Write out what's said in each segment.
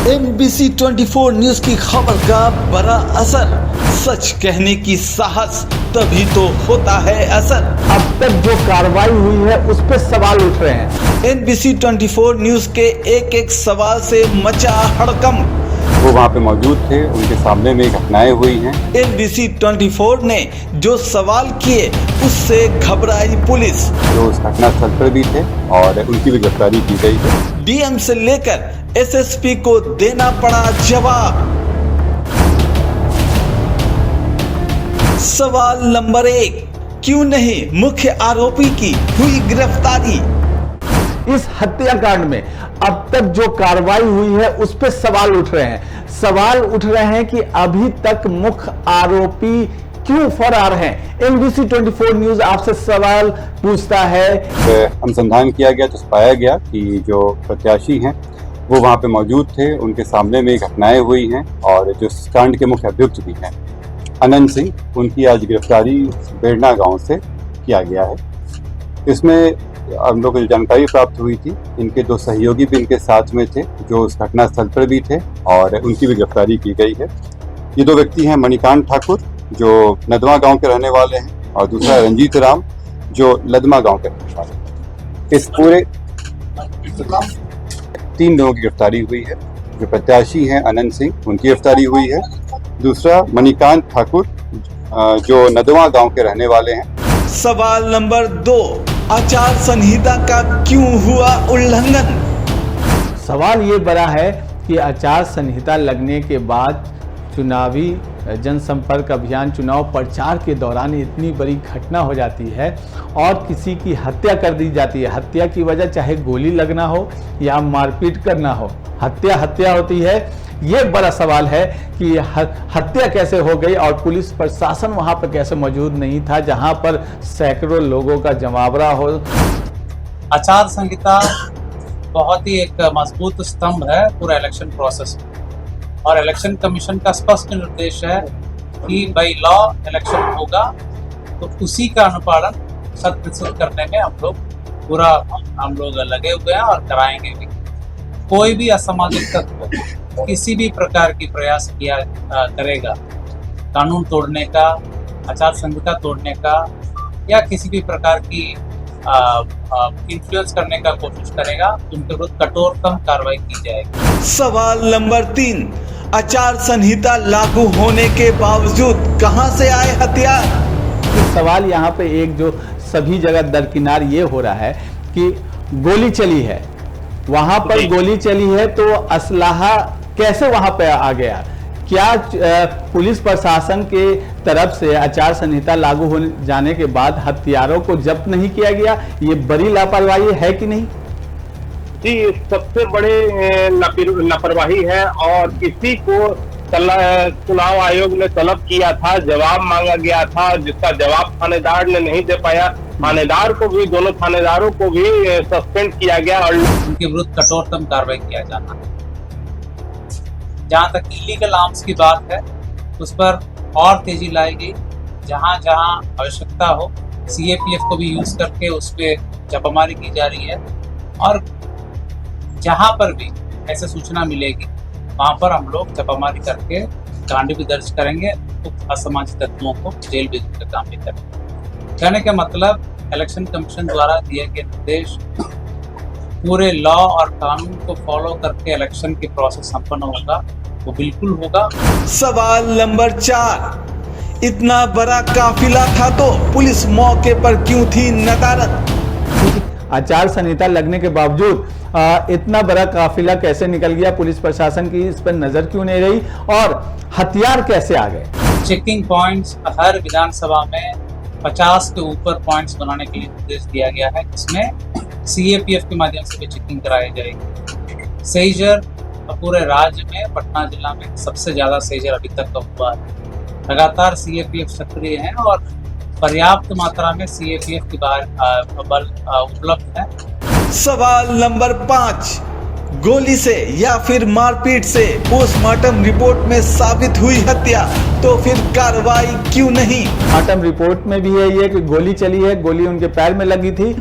MBC 24 news की खबर का बड़ा असर, सच कहने की साहस तभी तो होता है असर। अब तक जो कार्रवाई हुई है उस पर सवाल उठ रहे हैं। MBC 24 न्यूज के एक एक सवाल से मचा हड़कंप। वो वहाँ पे मौजूद थे, उनके सामने में घटनाएं हुई हैं। MBC 24 ने जो सवाल किए उससे घबराई पुलिस। जो उस घटनास्थल पर भी थे और उनकी भी गिरफ्तारी की गई है। DM से लेकर SSP को देना पड़ा जवाब। सवाल नंबर 1, क्यों नहीं मुख्य आरोपी की हुई गिरफ्तारी? इस हत्याकांड में अब तक जो कार्रवाई हुई है उस पर सवाल उठ रहे हैं। सवाल उठ रहे हैं कि अभी तक मुख्य आरोपी क्यों फरार हैं। MBC 24 न्यूज आपसे सवाल पूछता है। अनुसंधान किया गया तो पाया गया कि जो प्रत्याशी हैं वो वहाँ पे मौजूद थे, उनके सामने में घटनाएं हुई हैं और जो कांड के मुख्य अभियुक्त भी हैं अनंत सिंह, उनकी आज गिरफ्तारी बेड़ना गांव से किया गया है। इसमें हम लोग को जो जानकारी प्राप्त हुई थी, इनके 2 सहयोगी भी इनके साथ में थे जो उस घटनास्थल पर भी थे और उनकी भी गिरफ्तारी की गई है। ये 2 व्यक्ति हैं मणिकांत ठाकुर जो नदमा गांव के रहने वाले हैं और दूसरा रंजीत राम जो लदमा गांव के रहने वाले हैं। इस पूरे 3 लोगों की गिरफ्तारी हुई है। जो प्रत्याशी हैं अनंत सिंह, उनकी गिरफ्तारी हुई है। दूसरा मणिकांत ठाकुर जो नदमा गांव के रहने वाले हैं। सवाल नंबर 2, आचार संहिता का क्यों हुआ उल्लंघन? सवाल ये बड़ा है कि आचार संहिता लगने के बाद चुनावी जनसंपर्क अभियान, चुनाव प्रचार के दौरान इतनी बड़ी घटना हो जाती है और किसी की हत्या कर दी जाती है। हत्या की वजह चाहे गोली लगना हो या मारपीट करना हो, हत्या होती है। ये बड़ा सवाल है कि हत्या कैसे हो गई और पुलिस प्रशासन वहां पर कैसे मौजूद नहीं था जहां पर सैकड़ों लोगों का जमावड़ा हो। आचार संहिता बहुत ही एक मजबूत स्तंभ है पूरा इलेक्शन प्रोसेस में और इलेक्शन कमीशन का स्पष्ट निर्देश है कि बाई लॉ इलेक्शन होगा तो उसी का अनुपालन 100% करने में हम लोग लगे हुए हैं और कराएंगे भी। कोई भी असामाजिक तत्व किसी भी प्रकार की प्रयास किया करेगा कानून तोड़ने का, आचार संहिता तोड़ने का या किसी भी प्रकार की इन्फ्लुएंस करने का कोशिश करेगा, उनके विरुद्ध कठोरतम कार्रवाई की जाएगी। सवाल नंबर 3, आचार संहिता लागू होने के बावजूद कहां से आए हथियार? सवाल यहाँ पे एक जो सभी जगह दरकिनार ये हो रहा है कि गोली चली है, वहां पर गोली चली है तो असलाहा कैसे वहां पे आ गया? क्या पुलिस प्रशासन के तरफ से आचार संहिता लागू हो जाने के बाद हथियारों को जब्त नहीं किया गया? ये बड़ी लापरवाही है कि नहीं? जी, सबसे बड़े लापरवाही है और इसी को चुनाव आयोग ने तलब किया था, जवाब मांगा गया था जिसका जवाब थानेदार ने नहीं दे पाया। थानेदार को भी, दोनों थानेदारों को भी सस्पेंड किया गया और उनके विरुद्ध कठोरतम कार्रवाई किया जाना। जहां तक इलीगल आर्म्स की बात है उस पर और तेजी लाई गई। जहां जहां आवश्यकता हो CAPF को भी यूज करके उस पर छापामारी की जा रही है और जहां पर भी ऐसे सूचना मिलेगी वहां पर हम लोग छापामारी करके कांड भी दर्ज करेंगे, तो असामाजिक तत्वों को जेल भेजने का काम भी करेंगे। कहने का मतलब इलेक्शन कमीशन द्वारा दिए गए निर्देश पूरे लॉ और कानून को फॉलो करके इलेक्शन की प्रोसेस संपन्न होगा, वो बिल्कुल होगा। सवाल नंबर 4, इतना बड़ा काफिला था तो पुलिस मौके पर क्यों थी नदारद? आचार संहिता लगने के बावजूद इतना बड़ा काफिला कैसे निकल गया? पुलिस प्रशासन की इस पर नजर क्यों नहीं रही और हथियार कैसे आ गए? चेकिंग पॉइंट्स हर विधानसभा में 50 के ऊपर पॉइंट्स बनाने के लिए निर्देश दिया गया है, जिसमें CAPF के माध्यम से भी चेकिंग कराई जाएगी। सेजर पूरे राज्य में पटना जिला में सबसे ज्यादा सेजर अभी तक का हुआ है। लगातार CAPF सक्रिय है और पर्याप्त मात्रा में CAPF की बल उपलब्ध है। सवाल नंबर 5, गोली से या फिर मारपीट से पोस्टमार्टम रिपोर्ट में साबित हुई हत्या, तो फिर कार्रवाई क्यों नहीं? पोस्टमार्टम रिपोर्ट में भी है ये कि गोली चली है, गोली उनके पैर में लगी थी,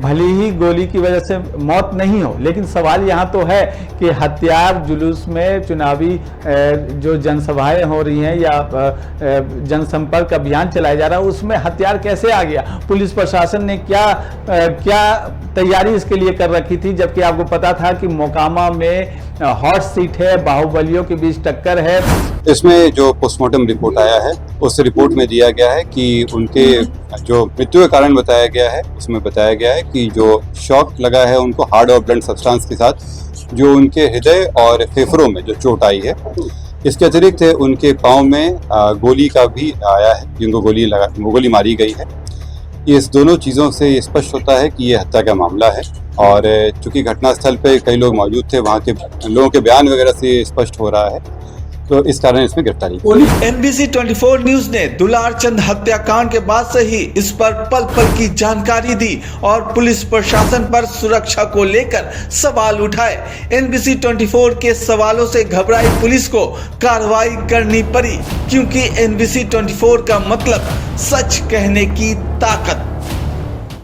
भले ही गोली की वजह से मौत नहीं हो, लेकिन सवाल यहाँ तो है कि हथियार जुलूस में चुनावी जो जनसभाएं हो रही हैं या जनसंपर्क अभियान चलाया जा रहा है उसमें हथियार कैसे आ गया? पुलिस प्रशासन ने क्या तैयारी इसके लिए कर रखी थी, जबकि आपको पता था कि मोकामा में हॉट सीट है, बाहुबलियों के बीच टक्कर है। इसमें जो पोस्टमार्टम रिपोर्ट आया है उस रिपोर्ट में दिया गया है कि उनके जो मृत्यु का कारण बताया गया है उसमें बताया गया है कि जो शॉक लगा है उनको हार्ड और ब्लंट सब्सटेंस के साथ जो उनके हृदय और फेफड़ों में जो चोट आई है। इसके अतिरिक्त उनके पाँव में गोली का भी आया है, जिनको गोली मारी गई है। इस दोनों चीज़ों से ये स्पष्ट होता है कि ये हत्या का मामला है और चूंकि घटनास्थल पे कई लोग मौजूद थे, वहाँ के लोगों के बयान वगैरह से स्पष्ट हो रहा है, तो इस कारण इसमें गिरफ्तारी की। NBC 24 न्यूज ने दुलार चंद हत्याकांड के बाद से ही इस पर पल पल की जानकारी दी और पुलिस प्रशासन पर सुरक्षा को लेकर सवाल उठाए। NBC 24 के सवालों से घबराई पुलिस को कार्रवाई करनी पड़ी, क्योंकि NBC 24 का मतलब सच कहने की ताकत।